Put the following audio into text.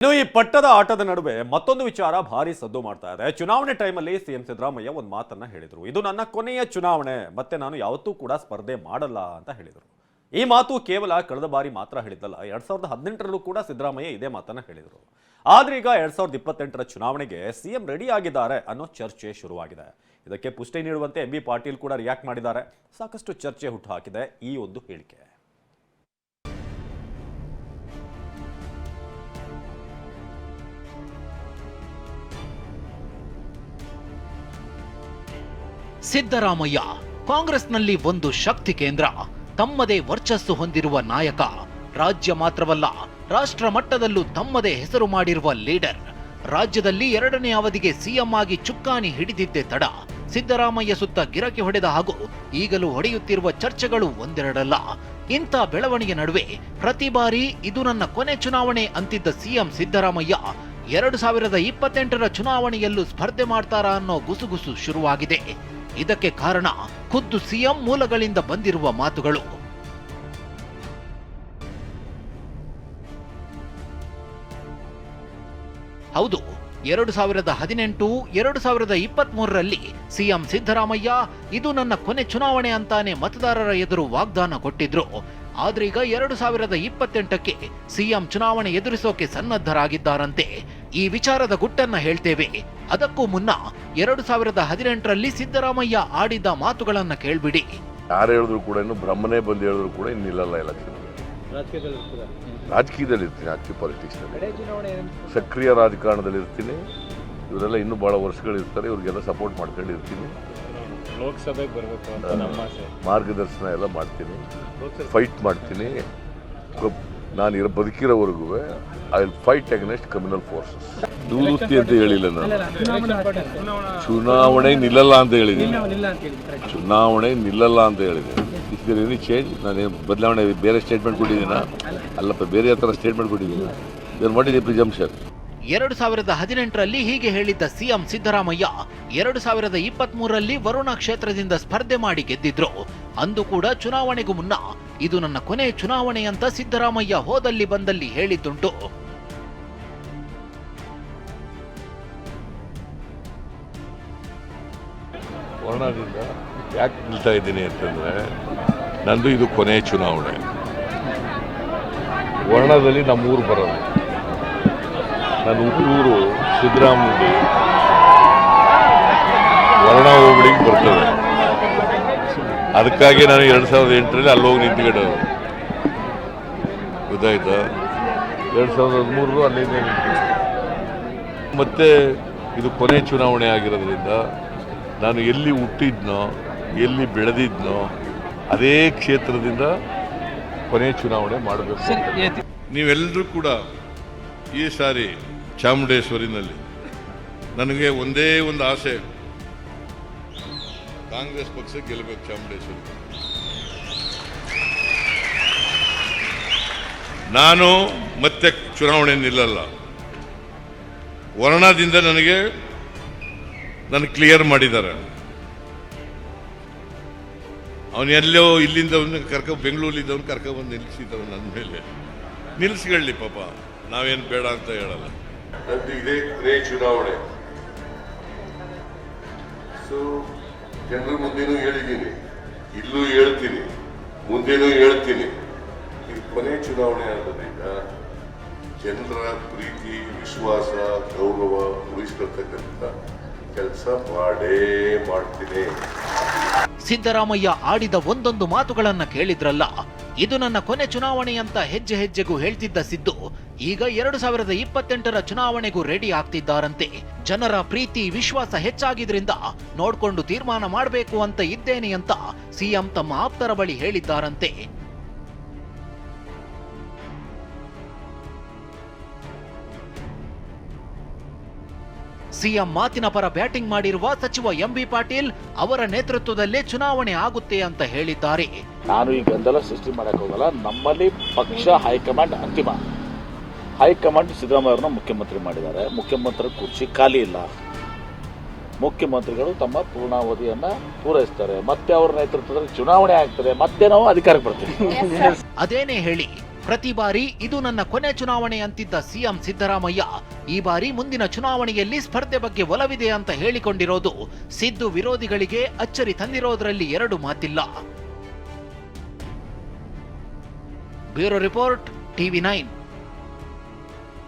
ಇನ್ನು ಈ ಪಟ್ಟದ ಆಟದ ನಡುವೆ ಮತ್ತೊಂದು ವಿಚಾರ ಭಾರಿ ಸದ್ದು ಮಾಡ್ತಾ ಇದೆ. ಚುನಾವಣೆ ಟೈಮಲ್ಲಿ ಸಿಎಂ ಸಿದ್ದರಾಮಯ್ಯ ಒಂದು ಮಾತನ್ನ ಹೇಳಿದ್ರು. ಇದು ನನ್ನ ಕೊನೆಯ ಚುನಾವಣೆ, ಮತ್ತೆ ನಾನು ಯಾವತ್ತೂ ಕೂಡ ಸ್ಪರ್ಧೆ ಮಾಡಲ್ಲ ಅಂತ ಹೇಳಿದರು. ಈ ಮಾತು ಕೇವಲ ಕಳೆದ ಬಾರಿ ಮಾತ್ರ ಹೇಳಿದ್ದಲ್ಲ, 2018ರಲ್ಲೂ ಕೂಡ ಸಿದ್ದರಾಮಯ್ಯ ಇದೇ ಮಾತನ್ನ ಹೇಳಿದರು. ಆದ್ರೆ ಈಗ 2028ರ ಚುನಾವಣೆಗೆ ಸಿಎಂ ರೆಡಿ ಆಗಿದ್ದಾರೆ ಅನ್ನೋ ಚರ್ಚೆ ಶುರುವಾಗಿದೆ. ಇದಕ್ಕೆ ಪುಷ್ಟಿ ನೀಡುವಂತೆ ಎಂ ಬಿ ಪಾಟೀಲ್ ಕೂಡ ರಿಯಾಕ್ಟ್ ಮಾಡಿದ್ದಾರೆ. ಸಾಕಷ್ಟು ಚರ್ಚೆ ಹುಟ್ಟುಹಾಕಿದೆ ಈ ಒಂದು ಹೇಳಿಕೆ. ಸಿದ್ದರಾಮಯ್ಯ ಕಾಂಗ್ರೆಸ್ನಲ್ಲಿ ಒಂದು ಶಕ್ತಿ ಕೇಂದ್ರ, ತಮ್ಮದೇ ವರ್ಚಸ್ಸು ಹೊಂದಿರುವ ನಾಯಕ, ರಾಜ್ಯ ಮಾತ್ರವಲ್ಲ ರಾಷ್ಟ್ರ ಮಟ್ಟದಲ್ಲೂ ತಮ್ಮದೇ ಹೆಸರು ಮಾಡಿರುವ ಲೀಡರ್. ರಾಜ್ಯದಲ್ಲಿ 2ನೇ ಅವಧಿಗೆ ಸಿಎಂ ಆಗಿ ಚುಕ್ಕಾಣಿ ಹಿಡಿದಿದ್ದೇ ತಡ. ಸಿದ್ದರಾಮಯ್ಯ ಸುತ್ತ ಗಿರಕಿ ಹೊಡೆದ ಹಾಗೂ ಈಗಲೂ ಹೊಡೆಯುತ್ತಿರುವ ಚರ್ಚೆಗಳು ಒಂದೆರಡಲ್ಲ. ಇಂಥ ಬೆಳವಣಿಗೆ ನಡುವೆ ಪ್ರತಿ ಬಾರಿ ಇದು ನನ್ನ ಕೊನೆ ಚುನಾವಣೆ ಅಂತಿದ್ದ ಸಿಎಂ ಸಿದ್ದರಾಮಯ್ಯ 2028ರ ಚುನಾವಣೆಯಲ್ಲೂ ಸ್ಪರ್ಧೆ ಮಾಡ್ತಾರಾ ಅನ್ನೋ ಗುಸುಗುಸು ಶುರುವಾಗಿದೆ. ಇದಕ್ಕೆ ಕಾರಣ ಖುದ್ದು ಸಿಎಂ ಮೂಲಗಳಿಂದ ಬಂದಿರುವ ಮಾತುಗಳು. ಹೌದು, 2018, 2023ರಲ್ಲಿ ಸಿಎಂ ಸಿದ್ದರಾಮಯ್ಯ ಇದು ನನ್ನ ಕೊನೆ ಚುನಾವಣೆ ಅಂತಾನೆ ಮತದಾರರ ಎದುರು ವಾಗ್ದಾನ ಕೊಟ್ಟಿದ್ರು. ಆದ್ರೀಗ 2028ಕ್ಕೆ ಸಿಎಂ ಚುನಾವಣೆ ಎದುರಿಸೋಕೆ ಸನ್ನದ್ಧರಾಗಿದ್ದಾರಂತೆ. ಈ ವಿಚಾರದ ಗುಟ್ಟನ್ನ ಹೇಳ್ತೇವೆ. ಅದಕ್ಕೂ ಮುನ್ನ 2018ರಲ್ಲಿ ಸಿದ್ದರಾಮಯ್ಯ ಆಡಿದ್ದ ಮಾತುಗಳನ್ನ ಕೇಳ್ಬಿಡಿ. ಯಾರು ಹೇಳಿದ್ರು ಕೂಡ ಇನ್ನು ಬ್ರಹ್ಮನೇ ಬಂದು ಹೇಳಿದ್ರು ಕೂಡ ಇನ್ನು ನಿಲ್ಲಲ್ಲ ಎಲೆಕ್ಷನ್. ರಾಜಕೀಯದಲ್ಲಿ ಇರ್ತೀನಿ, ಆಕ್ಟಿವ್ ಪಾಲಿಟಿಕ್ಸ್ನಲ್ಲಿ ಸಕ್ರಿಯ ರಾಜಕಾರಣದಲ್ಲಿ ಇರ್ತೀನಿ. ಇವರೆಲ್ಲ ಇನ್ನೂ ಭಾಳ ವರ್ಷಗಳಿರ್ತಾರೆ, ಇವ್ರಿಗೆಲ್ಲ ಸಪೋರ್ಟ್ ಮಾಡ್ಕೊಂಡಿರ್ತೀನಿ. ಲೋಕಸಭೆಗೆ ಬರಬೇಕು ಅಂತ ನಮ್ಮ ಆಸೆ. ಮಾರ್ಗದರ್ಶನ ಎಲ್ಲ ಮಾಡ್ತೀನಿ, ಫೈಟ್ ಮಾಡ್ತೀನಿ. ನಾನು ಬದುಕಿರೋವರೆಗೂ I will fight against criminal forces. ನಿವೃತ್ತಿ ಅಂತ ಹೇಳಿಲ್ಲ ನಾನು, ಚುನಾವಣೆ ನಿಲ್ಲಲ್ಲ ಅಂತ ಹೇಳಿದ್ದೀನಿ. ಚುನಾವಣೆ ನಿಲ್ಲಲ್ಲ ಅಂತ ಹೇಳಿದ್ದೀನಿ. Is there any change? ನಾನೇನು ಬದಲಾವಣೆ ಬೇರೆ ಸ್ಟೇಟ್ಮೆಂಟ್ ಕೊಟ್ಟಿದ್ದೀನ? ಅಲ್ಲಪ್ಪ, ಬೇರೆ ಥರ ಸ್ಟೇಟ್ಮೆಂಟ್ ಕೊಟ್ಟಿದ್ದೀನಿ. ಇದನ್ನು ಮಾಡಿದ್ದೀನಿ ಪ್ರಿಜಂಪ್ಷನ್. 2018ರಲ್ಲಿ ಹೀಗೆ ಹೇಳಿದ್ದ ಸಿಎಂ ಸಿದ್ದರಾಮಯ್ಯ 2023ರಲ್ಲಿ ವರುಣಾ ಕ್ಷೇತ್ರದಿಂದ ಸ್ಪರ್ಧೆ ಮಾಡಿ ಗೆದ್ದಿದ್ರು. ಅಂದು ಕೂಡ ಚುನಾವಣೆಗೂ ಮುನ್ನ ಇದು ನನ್ನ ಕೊನೆ ಚುನಾವಣೆ ಅಂತ ಸಿದ್ದರಾಮಯ್ಯ ಹೋದಲ್ಲಿ ಬಂದಲ್ಲಿ ಹೇಳಿದ್ದುಂಟು. ವರ್ಣದಿಂದ ಯಾಕೆ ನಿಲ್ತಾ ಇದ್ದೀನಿ ಅಂತಂದರೆ, ನಂದು ಇದು ಕೊನೆ ಚುನಾವಣೆ. ವರ್ಣದಲ್ಲಿ ನಮ್ಮೂರು ಬರೋದು, ನನ್ನ ಹುಟ್ಟೂರು ಸಿದ್ದರಾಮಯ್ಯ ವರ್ಣ ಹೋಬಳಿಗೆ ಬರ್ತದೆ. ಅದಕ್ಕಾಗಿ ನಾನು 2008ರಲ್ಲಿ ಅಲ್ಲೋಗಿ ನಿಂತ್ಕೊಂಡರು. ಗೊತ್ತಾಯ್ತಾ? 2013 ಅಲ್ಲಿಂದ ನಿಂತಿದ್ದೆ. ಮತ್ತೆ ಇದು ಕೊನೆ ಚುನಾವಣೆ ಆಗಿರೋದ್ರಿಂದ ನಾನು ಎಲ್ಲಿ ಹುಟ್ಟಿದ್ನೋ, ಎಲ್ಲಿ ಬೆಳೆದಿದ್ನೋ ಅದೇ ಕ್ಷೇತ್ರದಿಂದ ಕೊನೆ ಚುನಾವಣೆ ಮಾಡಬೇಕು. ನೀವೆಲ್ಲರೂ ಕೂಡ ಈ ಸಾರಿ ಚಾಮುಂಡೇಶ್ವರಿನಲ್ಲಿ ನನಗೆ ಒಂದೇ ಒಂದು ಆಸೆ, ಕಾಂಗ್ರೆಸ್ ಪಕ್ಷ ಗೆಲ್ಲಬೇಕು ಚಾಮುಂಡೇಶ್ವರಿ. ನಾನು ಮತ್ತೆ ಚುನಾವಣೆ ನಿಲ್ಲಲ್ಲ. ವರ್ಣದಿಂದ ನನಗೆ ಕ್ಲಿಯರ್ ಮಾಡಿದ್ದಾರೆ. ಅವನು ಎಲ್ಲೋ ಇಲ್ಲಿಂದ ಬೆಂಗಳೂರಿದ್ದವನು ಕರ್ಕೊಂಡ್ಬಂದು ನಿಲ್ಲಿಸಿದವನು ನನ್ನ ಮೇಲೆ. ನಿಲ್ಲಿಸ್ಕೊಳ್ಳಿ ಪಾಪ, ನಾವೇನು ಬೇಡ ಅಂತ ಹೇಳಲ್ಲ. ನಂದು ಇದೇ ಕೊನೆ ಚುನಾವಣೆ. ಸೊ ಜನರ ಮುಂದೆನೂ ಹೇಳಿದ್ದೀನಿ, ಇಲ್ಲೂ ಹೇಳ್ತೀನಿ, ಮುಂದೆನೂ ಹೇಳ್ತೀನಿ. ಇದು ಕೊನೆ ಚುನಾವಣೆ ಆಗೋದ್ರಿಂದ ಜನರ ಪ್ರೀತಿ, ವಿಶ್ವಾಸ, ಗೌರವ ಉಳಿಸ್ಕೊಳ್ತಕ್ಕಂಥ ಕೆಲಸ ಮಾಡೇ ಮಾಡ್ತೀನಿ. ಸಿದ್ದರಾಮಯ್ಯ ಆಡಿದ ಒಂದೊಂದು ಮಾತುಗಳನ್ನ ಕೇಳಿದ್ರಲ್ಲ, ಇದು ನನ್ನ ಕೊನೆ ಚುನಾವಣೆ ಅಂತ ಹೆಜ್ಜೆ ಹೆಜ್ಜೆಗೂ ಹೇಳ್ತಿದ್ದ ಸಿದ್ದು ಈಗ 2028ರ ಚುನಾವಣೆಗೂ ರೆಡಿ ಆಗ್ತಿದ್ದಾರಂತೆ. ಜನರ ಪ್ರೀತಿ ವಿಶ್ವಾಸ ಹೆಚ್ಚಾಗಿದ್ರಿಂದ ನೋಡ್ಕೊಂಡು ತೀರ್ಮಾನ ಮಾಡಬೇಕು ಅಂತ ಇದ್ದೇನೆ ಅಂತ ಸಿಎಂ ತಮ್ಮ ಆಪ್ತರ ಬಳಿ ಹೇಳಿದ್ದಾರಂತೆ. ಸಿಎಂ ಮಾತಿನ ಪರ ಬ್ಯಾಟಿಂಗ್ ಮಾಡಿರುವ ಸಚಿವ ಎಂ ಬಿ ಪಾಟೀಲ್ ಅವರ ನೇತೃತ್ವದಲ್ಲೇ ಚುನಾವಣೆ ಆಗುತ್ತೆ ಅಂತ ಹೇಳಿದ್ದಾರೆ. ನಾನು ಈ ಗೊಂದಲ ಸೃಷ್ಟಿ ಮಾಡಕ್ಕೆ ಹೋಗಲ್ಲ. ನಮ್ಮಲ್ಲಿ ಪಕ್ಷ ಹೈಕಮಾಂಡ್ ಅಂತಿಮ. ಹೈಕಮಾಂಡ್ ಸಿದ್ದರಾಮಯ್ಯ ಅವರನ್ನ ಮುಖ್ಯಮಂತ್ರಿ ಮಾಡಿದ್ದಾರೆ. ಮುಖ್ಯಮಂತ್ರಿ ಕುರ್ಚಿ ಖಾಲಿ ಇಲ್ಲ. ಮುಖ್ಯಮಂತ್ರಿಗಳು ತಮ್ಮ ಪೂರ್ಣಾವಧಿಯನ್ನ ಪೂರೈಸ್ತಾರೆ. ಮತ್ತೆ ಅವರ ನೇತೃತ್ವದಲ್ಲಿ ಚುನಾವಣೆ ಆಗ್ತದೆ. ಮತ್ತೆ ನಾವು ಅಧಿಕಾರಕ್ಕೆ ಬರ್ತೀವಿ. ಅದೇನೇ ಹೇಳಿ ಪ್ರತಿ ಬಾರಿ ಇದು ನನ್ನ ಕೊನೆ ಚುನಾವಣೆ ಅಂತಿದ್ದ ಸಿಎಂ ಸಿದ್ದರಾಮಯ್ಯ ಈ ಬಾರಿ ಮುಂದಿನ ಚುನಾವಣೆಯಲ್ಲಿ ಸ್ಪರ್ಧೆ ಬಗ್ಗೆ ಒಲವಿದೆ ಅಂತ ಹೇಳಿಕೊಂಡಿರೋದು ಸಿದ್ದು ವಿರೋಧಿಗಳಿಗೆ ಅಚ್ಚರಿ ತಂದಿರೋದ್ರಲ್ಲಿ ಎರಡು ಮಾತಿಲ್ಲ. Bureau report, TV9.